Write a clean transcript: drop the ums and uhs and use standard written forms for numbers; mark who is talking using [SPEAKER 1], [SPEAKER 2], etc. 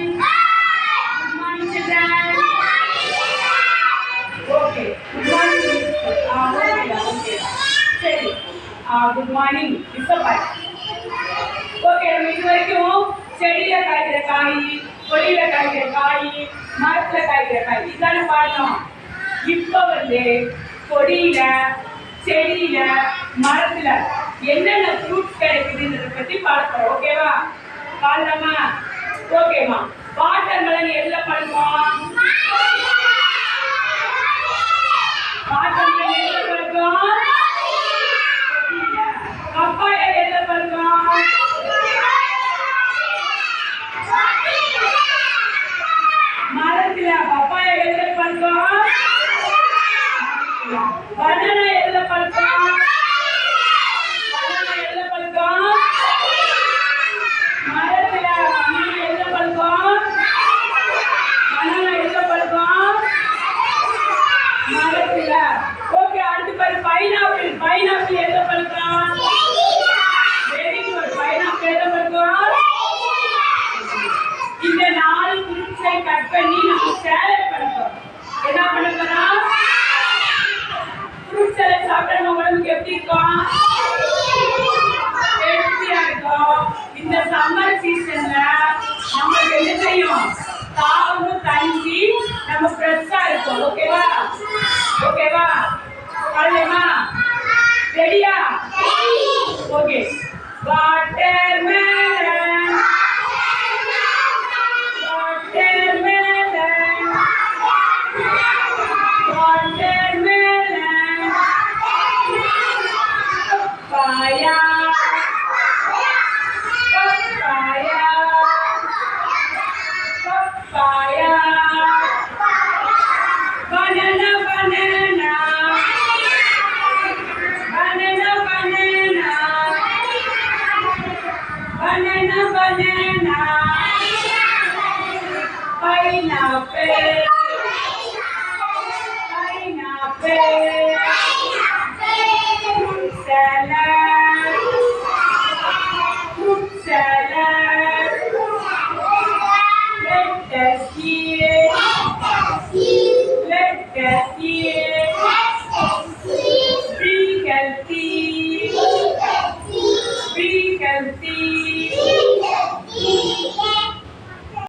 [SPEAKER 1] morning. Good morning, children. Okay. Good morning. Okay. சரி. Good morning. Disappoint. Okay. நம்ம இதுவரைக்கும் செடியில காய்க்கிற காய், கொடியில காய்க்கிற காய், மரத்துல காய்க்கிற காய் இதான பார்த்தோம். இப்போ கொடியில, செடியில, மரத்துல என்னென்ன ஃப்ரூட்ஸ் கிடைக்குதுன்றத பத்தி பார்க்கிறோம். ஓகேவா? பாடலாமா? ஓகேமா. வாட்டர்மெலன் எதுல பழுக்கும்? வாட்டர்மெலன் எதுல பழுக்கும்? பப்பாயா எதுல பழுக்கும்? மரத்துல. பப்பாயா எதுல பழுக்கும்? பனானா எதுல பழுக்கும்? பனானா எதுல பழுக்கும்? மரத்துல. பனானா எதுல பழுக்கும்? பனானா எதுல பழுக்கும்? மரத்துல. ஓகே, அடுத்து பாரு பைனாப்பிள். பைனாப்பிள் எதுல பழுக்கும்? Very good. பைனாப்பிள் எதுல பழுக்கும்? இந்த 4 ஃப்ரூட்ஸை கட் பண்ணி நம்ம சாலட் பண்ணுவோம். என்ன பண்ண போறோம்? ஃப்ரூட் சாலட் சாப்பிட்டா நம்ம உடம்புக்கு எப்படி இருக்கும்? ஹெல்த்தியா இருக்கும். இந்த சம்மர் சீசன்ல